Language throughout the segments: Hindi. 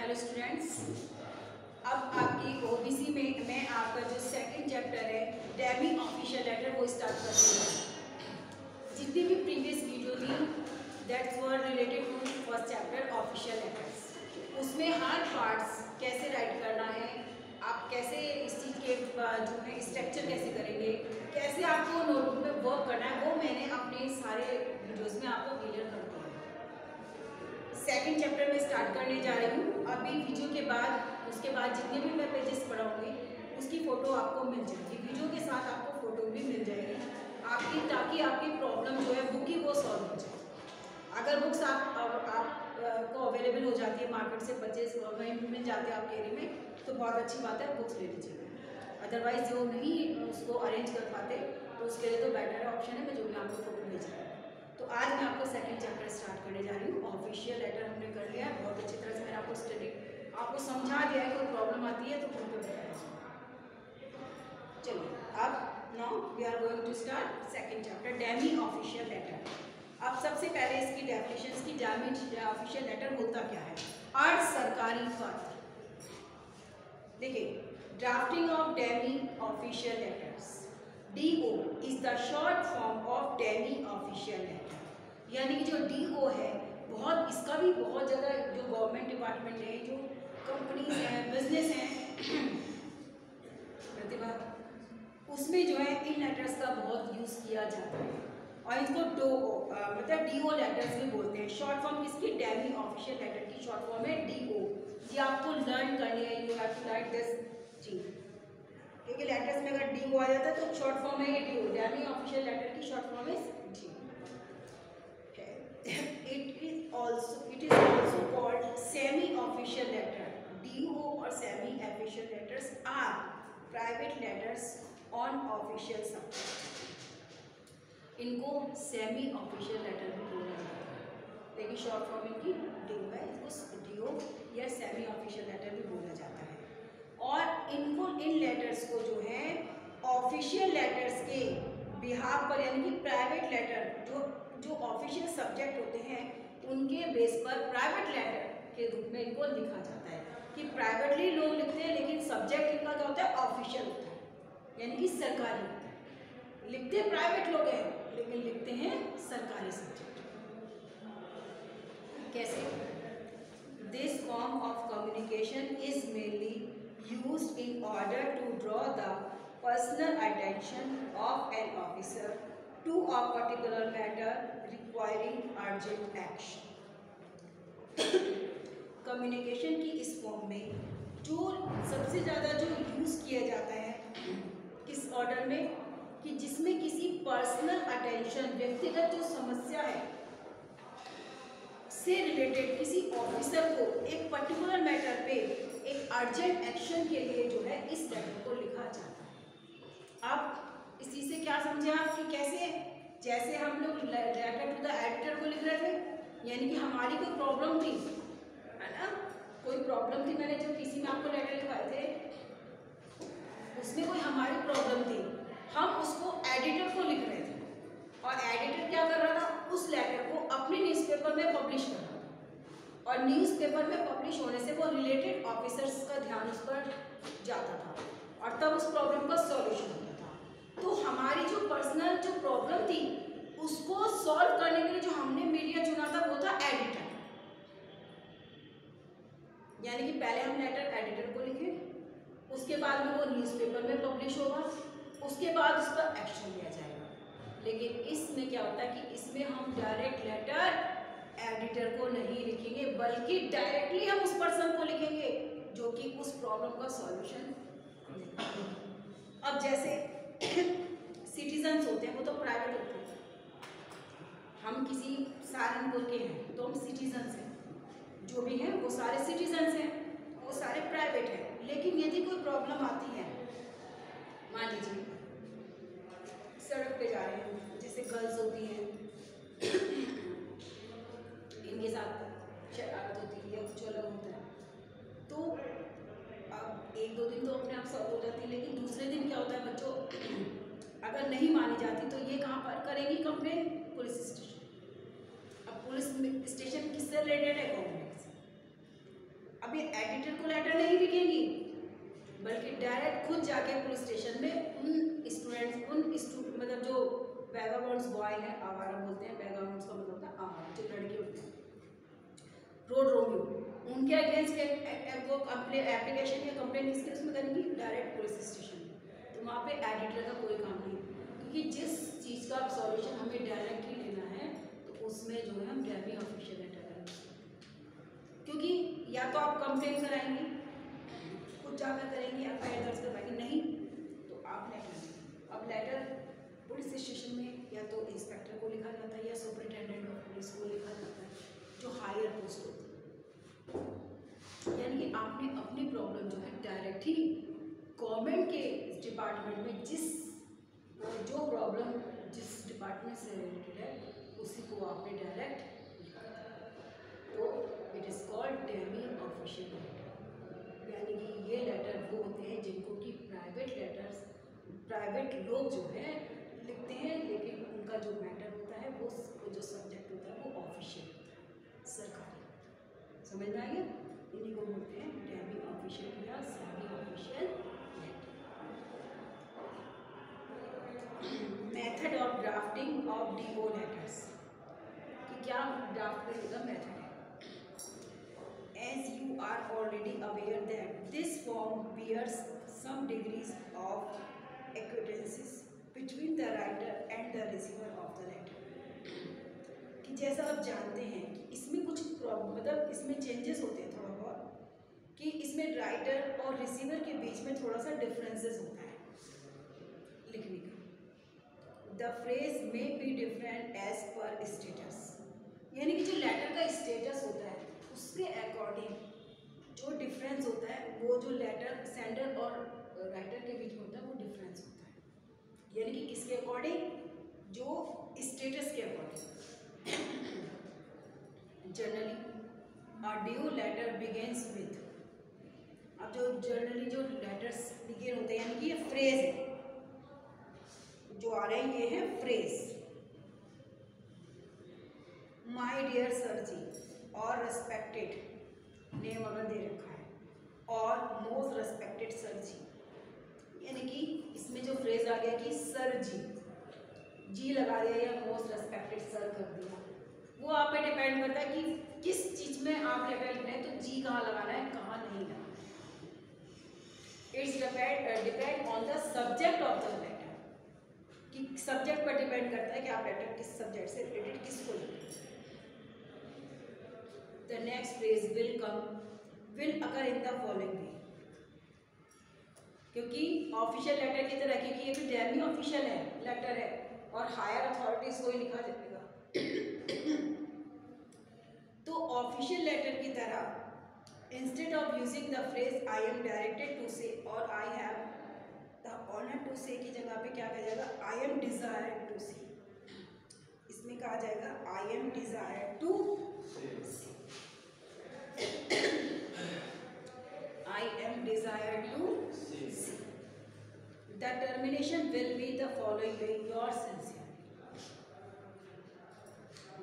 हेलो स्टूडेंट्स, अब आपकी ओबीसी में मैं आपका जो सेकंड चैप्टर है डेमी ऑफिशियल लेटर वो स्टार्ट कर रही हूँ। जितनी भी प्रीवियस वीडियो थी that's were related to first chapter official letters, उसमें हर पार्ट्स कैसे राइट करना है, आप कैसे इस चीज़ के जो है स्ट्रक्चर कैसे करेंगे, कैसे आपको नोटबुक में वर्क करना है, वो मैंने अपने सारे वीडियोज़ में आपको क्लियर कर दिया है। सेकंड चैप्टर में स्टार्ट करने जा रही हूँ। अभी वीडियो के बाद उसके बाद जितने भी मैं पेजेस पढ़ाऊँगी उसकी फ़ोटो आपको मिल जाएगी, वीडियो के साथ आपको फ़ोटो भी मिल जाएगी आपकी, ताकि आपकी प्रॉब्लम जो है बुक की वो सॉल्व हो जाए। अगर बुक्स आपको अवेलेबल हो जाती है मार्केट से परचेज मिल जाते हैं आपके एरिया में तो बहुत अच्छी बात है, बुक्स ले लीजिएगा। अदरवाइज जो नहीं उसको अरेंज कर पाते तो उसके लिए तो बेटर ऑप्शन है मैं जो भी आपको फ़ोटो भेज रहा हूँ। तो आज मैं आपको सेकंड चैप्टर स्टार्ट करने जा रही हूँ। ऑफिशियल लेटर हमने कर लिया है, बहुत अच्छी तरह से मैंने आपको समझा दिया है। कोई प्रॉब्लम आती है तो फोन पे बताइए। चलिए अब now we are going to start second chapter demi official letter. अब सबसे पहले इसकी डेफिनेशंस की डेमी ऑफिशियल लेटर होता क्या है। अर्ध सरकारी पत्र। देखिए, drafting of demi official letters, DO is the short form of demi official letter. यानी कि जो DO है बहुत, इसका भी बहुत ज़्यादा जो गवर्नमेंट डिपार्टमेंट है, जो कंपनीज हैं, बिजनेस हैं प्रतिभा, उसमें जो है इन लेटर्स का बहुत यूज़ किया जाता है और इसको मतलब DO लेटर्स भी बोलते हैं। शॉर्ट फॉर्म किसकी, डेमी ऑफिशियल लेटर की शॉर्ट फॉर्म है DO। ये आपको लर्न करनी है, you have to write this जी, क्योंकि लेटर्स में अगर DO आ जाता है तो शॉर्ट फॉर्म है ये DO, डेमी ऑफिशियल लेटर की शॉर्ट फॉर्म है जी। It is also called semi-official letter. DO और semi-official letters are private letters on official subject. इनको semi-official letter भी बोला जाता है, लेकिन शॉर्ट फॉर्म इनकी DO है, इसको DO या semi-official letter भी बोला जाता है। और इनको इन लेटर्स को जो है ऑफिशियल लेटर्स के बिहाफ पर, यानी कि प्राइवेट लेटर जो ऑफिशियल सब्जेक्ट होते हैं उनके बेस पर प्राइवेट लेटर के रूप में इनको लिखा जाता है। कि प्राइवेटली लोग लिखते हैं लेकिन सब्जेक्ट इनका क्या होता है, ऑफिशियल होता है, यानी कि सरकारी होता है। लिखते प्राइवेट लोग हैं लेकिन लिखते हैं सरकारी सब्जेक्ट। कैसे? This form of communication is mainly used in order to draw the personal attention of an officer to a particular matter requiring urgent action. Communication की इस फॉर्म में जो सबसे ज़्यादा जो यूज़ किया जाता है किस ऑर्डर में, कि जिसमें किसी पर्सनल अटेंशन, व्यक्तिगत जो समस्या है से रिलेटेड किसी ऑफिसर को एक पर्टिकुलर मैटर पे एक अर्जेंट एक्शन के लिए जो है इस लेटर को लिखा जाता है। अब इसी से क्या समझे आप कि कैसे, जैसे हम लोग लेटर टू द एडिटर को लिख रहे थे, यानी कि हमारी कोई प्रॉब्लम थी, है ना, कोई प्रॉब्लम थी, मैंने जो पीसी में आपको लेटर लिखवाए थे उसमें कोई हमारी प्रॉब्लम थी, हम उसको एडिटर को लिख रहे थे और एडिटर क्या कर रहा था, उस लेटर को अपने न्यूज़पेपर में पब्लिश कर रहा था और न्यूज़पेपर में पब्लिश होने से वो रिलेटेड ऑफिसर्स का ध्यान उस पर जाता था और तब उस प्रॉब्लम का सॉल्यूशन होता था। तो हमारी जो पर्सनल जो प्रॉब्लम थी उसको सॉल्व करने के लिए जो हमने मीडिया चुना था वो था एडिटर। यानी कि पहले हम लेटर एडिटर को लिखे, उसके बाद में वो न्यूज़पेपर में पब्लिश होगा, उसके बाद उस पर एक्शन लिया जाएगा। लेकिन इसमें क्या होता है कि इसमें हम डायरेक्ट लेटर एडिटर को नहीं लिखेंगे बल्कि डायरेक्टली हम उस पर्सन को लिखेंगे जो कि उस प्रॉब्लम का सॉल्यूशन। अब जैसे सिटीजन्स होते हैं वो तो प्राइवेट होते हैं, हम किसी सहारनपुर के हैं तो हम सिटीजन्स हैं, जो भी हैं वो सारे सिटीजन्स हैं, वो सारे प्राइवेट हैं। लेकिन यदि कोई प्रॉब्लम आती है, मान लीजिए सड़क पे जा रहे हैं, जैसे गर्ल्स होती हैं इनके साथ शरारत होती है या कुछ अलग होता है, तो अब एक दो दिन तो अपने आप सॉल्व हो जाती है, लेकिन दूसरे दिन क्या होता है, बच्चों अगर नहीं मानी जाती तो ये कहाँ पर करेंगी कंप्लेन, पुलिस स्टेशन। अब पुलिस स्टेशन किससे रिलेटेड है, गवर्नमेंट से। अब ये बल्कि डायरेक्ट खुद जाके पुलिस स्टेशन में उन स्टूडेंट्स मतलब जो वैगाबॉन्ड्स बॉय हैं, आवारा बोलते हैं, वैगाबॉन्ड्स का मतलब होता है आवारा, जो लड़के होते हैं, रोड रोमियो, उनके अगेंस्ट वो एप्लीकेशन या कंप्लेंट किसके उसमें करेंगी, डायरेक्ट पुलिस स्टेशन में। तो वहाँ पे एडिटर का कोई काम नहीं, क्योंकि जिस चीज़ का सॉल्यूशन हमें डायरेक्टली लेना है तो उसमें जो है हम डेमी ऑफिशियल लेटर करेंगे, क्योंकि या तो आप कंप्लेंट कराएंगे, खुद जाकर करेंगे, एफआईआर दर्ज करवाएंगे, नहीं तो आप लेटर देंगे। अब लेटर पुलिस स्टेशन में या तो इंस्पेक्टर को लिखा जाता है या सुपरिटेंडेंट ऑफ पुलिस को लिखा जाता है, जो हायर पोस्ट होती है। यानी कि आपने अपनी प्रॉब्लम जो है डायरेक्टली गवर्नमेंट के डिपार्टमेंट में जो प्रॉब्लम जिस डिपार्टमेंट से रिलेटेड है उसी को आपने डायरेक्ट लिखा, तो it is called demi official letter. यानी कि ये लेटर वो होते हैं जिनको कि प्राइवेट लोग जो है लिखते हैं, लेकिन उनका जो मैटर होता है वो जो सब्जेक्ट होता है वो ऑफिशियल होता है, सरकारी। समझ में आइए, इन्हीं को बोलते हैं डेमी ऑफिशियल या semi official letter. Method of drafting of DO letters, कि क्या ड्राफ्ट करने का मेथड है। As you are already aware that this form bears some degrees of acquaintances between the writer and the receiver of the letter, कि जैसा आप जानते हैं कि इसमें कुछ मतलब इसमें चेंजेस होते हैं थोड़ा बहुत, कि इसमें राइटर और रिसीवर के बीच में थोड़ा सा डिफरेंसेस होता है लिखने का। The phrase may be different as per status, यानी कि जो लेटर का स्टेटस होता है उसके अकॉर्डिंग जो डिफरेंस होता है, वो जो लेटर सेंडर और राइटर के बीच में होता है वो डिफरेंस होता है। यानी कि किसके अकॉर्डिंग, जो स्टेटस के according. Generally a due letter begins with, अब जो जनरली जो लेटर्स बिगिन होते हैं, यानी कि ये फ्रेज है जो आ रहे हैं, ये है फ्रेज। माय डियर सर जी और रेस्पेक्टेड नेम अगर दे रखा है, और मोस्ट रेस्पेक्टेड सर जी, यानी कि इसमें जो फ्रेज आ गया कि सर जी लगा दिया या मोस्ट रेस्पेक्टेड सर कर दिया, वो आप पे डिपेंड करता है कि किस चीज़ में आप लेटर लिख रहे हैं, तो जी कहाँ लगाना है, कहाँ नहीं लगाना। It's depend on the subject of the letter, कि सब्जेक्ट पर डिपेंड करता है कि आप लेटर किस सब्जेक्ट से रिलेटेड किसको लिख रहे हैं। The next phrase will occur in the following way, क्योंकि ऑफिशियल लेटर की तरह, क्योंकि ये भी डेमी ऑफिशियल है लेटर है और हायर अथॉरिटीज को ही लिखा जाएगा, तो ऑफिशियल लेटर की तरह instead of using the phrase I am directed to say और I have the honour to say की जगह पे क्या कहा जाएगा, आई एम डिजायर्ड टू से। इसमें कहा जाएगा आई एम डिजायर्ड टू से, I am desired to see. The termination will be the following way, yours sincerely.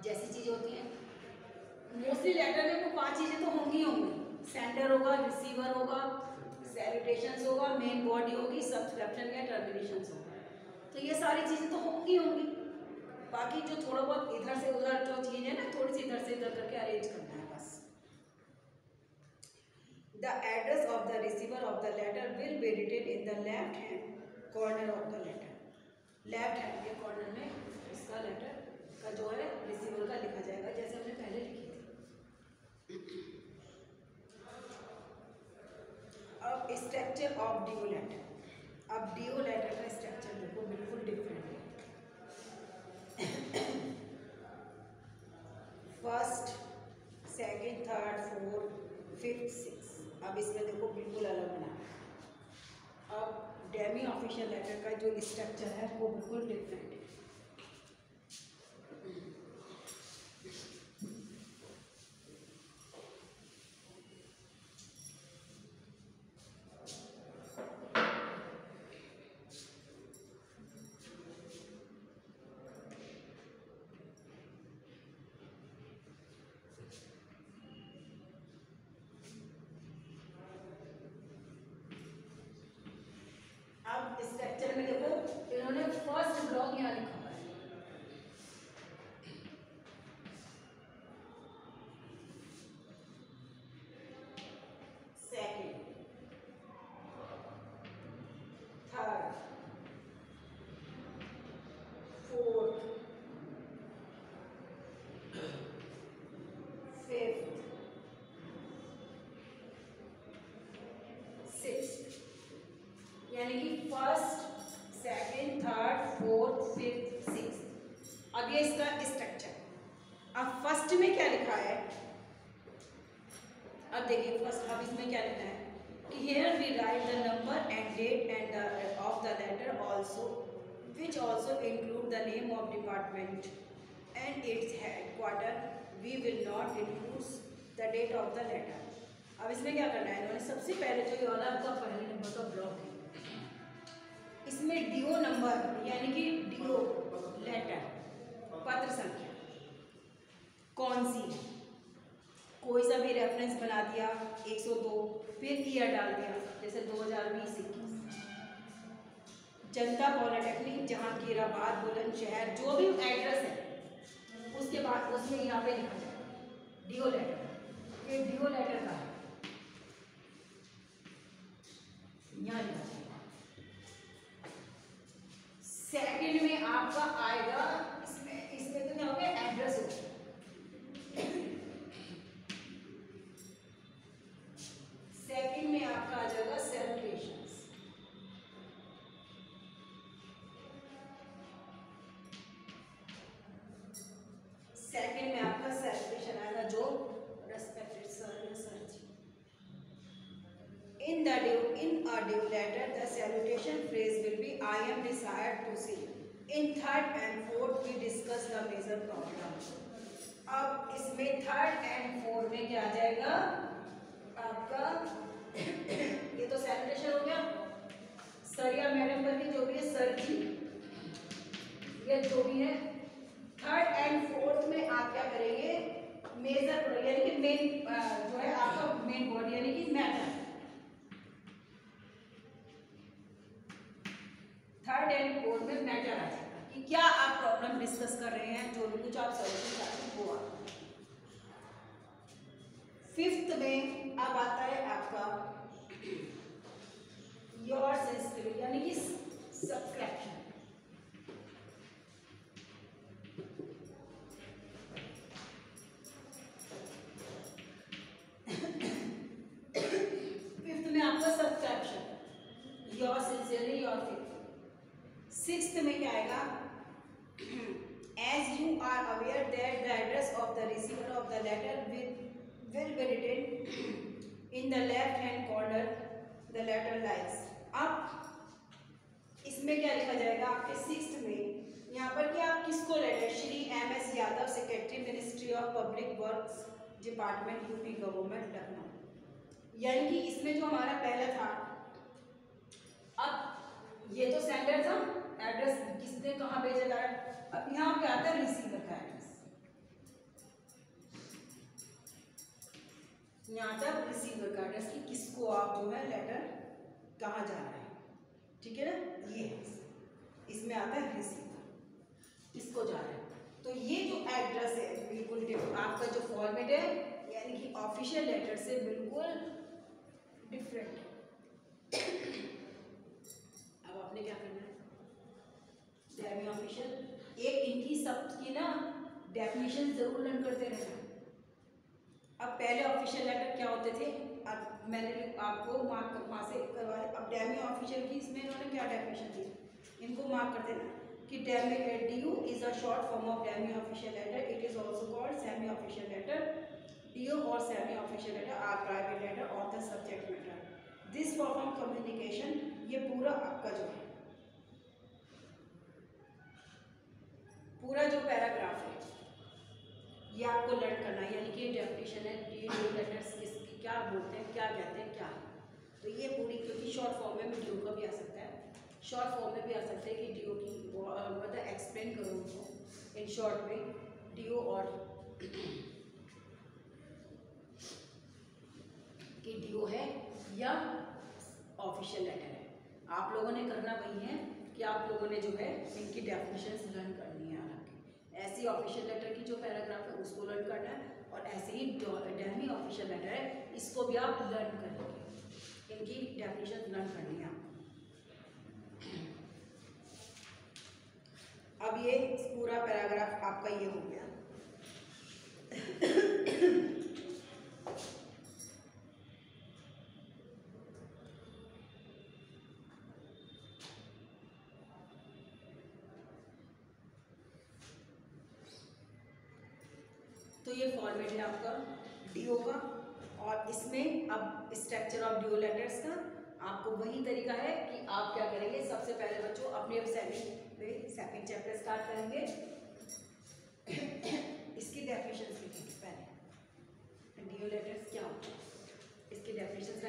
जैसी चीज होती है मोस्टली लेटर में, वो 5 चीजें तो होंगी होंगी, सेंडर होगा, रिसीवर होगा, सैल्यूटेशंस होगा, मेन बॉडी होगी, सब्सक्रिप्शन या टर्मिनेशंस होगा, तो ये सारी चीजें तो होंगी होंगी। बाकी जो थोड़ा बहुत इधर से उधर जो चीज है ना, थोड़ी सी इधर से इधर करके अरेंज करना है बस। The address of the receiver of the letter will be written in the left hand corner of the letter. Left hand के corner में इसका लेटर का जो है रिसीवर का लिखा जाएगा, जैसे हमने पहले लिखी थी। अब स्ट्रक्चर ऑफ डीओ लेटर, अब डीओ लेटर का स्ट्रक्चर देखो बिल्कुल डिफरेंट है। First, second, third, fourth, fifth, six, अब इसमें देखो बिल्कुल अलग बना। अब डेमी ऑफिशियल लेटर का जो स्ट्रक्चर है वो बिल्कुल डिफरेंट है। अब देखिए फर्स्ट, अब इसमें क्या लिखना है कि here we write the number and date and of the letter also which also include the name of department and its headquarter, we will not include the date of the letter. अब इसमें क्या करना है इन्होंने, सबसे पहले जो ये वाला आपका पहले नंबर का ब्लॉक है, इसमें डीओ नंबर यानी कि डीओ लेटर पत्र संख्या कौन सी है, कोई सा भी रेफरेंस बना दिया 102, फिर ईयर डाल दिया जैसे 2020-21, जनता पॉलिटेक्निक जहांगीराबाद बुलंदशहर, जो भी एड्रेस है उसके बाद उसमें यहाँ पे लिखा जाए डीओ लेटर। ये डीओ लेटर का है, यहाँ लिखा जाएगा। सेकंड में आपका आएगा इसमें तो क्या हो गया एड्रेस हो, सेकंड में आपका आ जाएगा सैलूटेशंस, सेकंड में आपका सैलूटेशन आएगा जो रेस्पेक्टेड सर या sir ji. In a due letter, the salutation phrase will be I am desired to see. In third and fourth, we discuss the major problem. अब इसमें थर्ड एंड फोर्थ में क्या आ जाएगा आपका ये तो सैलूटेशन हो गया, सर या मैडम करके जो भी है सर जी या जो भी है। थर्ड एंड फोर्थ में आप क्या करेंगे मेजर यानी कि मेन जो है आपका मेन बॉडी यानी कि मैटर। थर्ड एंड फोर्थ में मैटर आ जाएगा कि क्या आप प्रॉब्लम डिस्कस कर रहे हैं, जो भी कुछ आप सॉल्यूशन चाहते हैं वो आप। फिफ्थ में अब आता है आपका योर सेंसिटिव यानी कि सब्सक्रिप्शन। फिफ्थ में आपका subscription your sincerely your faith. Sixth में क्या आएगा as you are aware that the address of the receiver of the letter will be written in the left hand corner the letter lies। अब इसमें क्या लिखा जाएगा आपके सिक्स्थ में यहाँ पर कि आप किसको letter, Shri MS Yadav secretary ministry of public works department UP government Lucknow. यानी कि इसमें जो हमारा पहला था, अब ये तो सेंडर था एड्रेस किसने कहाँ भेजा था, अब यहाँ पे आता है रिसीवर का एड्रेस, यहाँ तक रिसीवर का एड्रेस कि किसको आप जो है लेटर कहाँ जा रहा है, ठीक है ना। ये इसमें आता है रिसीवर किसको जा रहा है। तो ये जो एड्रेस है बिल्कुल आपका जो फॉर्मेट है यानी कि ऑफिशियल लेटर से बिल्कुल डिफरेंट है। अब आपने क्या करना है सेमी ऑफिशियल, एक इनकी सब की ना डेफिनेशन जरूर लर्न करते रहना। अब पहले ऑफिशियल लेटर क्या होते थे, अब मैंने आपको मार्क वहाँ से करवाया। अब डेमी ऑफिशियल की इसमें इन्होंने क्या डेफिनेशन दी, इनको मार्क कर देना कि DU is a short form of demi official letter, it is also called semi official letter. DO और semi official letter are private letter of the subject matter. This form of communication, ये पूरा आपका जो है पूरा जो पैराग्राफ है ये आपको लर्न करना है, यानी कि डेफिनेशन है DO लेटर्स किसकी क्या बोलते हैं, क्या कहते हैं, क्या। तो ये पूरी, क्योंकि शॉर्ट फॉर्म में भी DO का भी आ सकता है, शॉर्ट फॉर्म में भी आ सकता है कि DO की मतलब एक्सप्लेन करो उनको इन शॉर्ट में DO और कि DO है या ऑफिशियल लेटर है। आप लोगों ने करना वही है कि आप लोगों ने जो है इनकी डेफिनेशंस लर्न करनी है। ऐसी ऑफिशियल लेटर की जो पैराग्राफ है उसको लर्न करना है, और ऐसे ही डेमी ऑफिशियल लेटर है इसको भी आप लर्न करेंगे, इनकी डेफिनेशन लर्न करनी है आपको। अब ये पूरा पैराग्राफ आपका ये हो गया। तो ये फॉर्मेट है आपका DO का, और और इसमें अब स्ट्रक्चर ऑफ ड्यूल लेटर्स का आपको वही तरीका है कि आप क्या करेंगे, सबसे पहले बच्चों अपने अब सेकंड चैप्टर स्टार्ट करेंगे। इसकी डेफिनेशन लिखेंगे पहले, ड्यूल लेटर्स क्या होता है, इसकी डेफिनेशन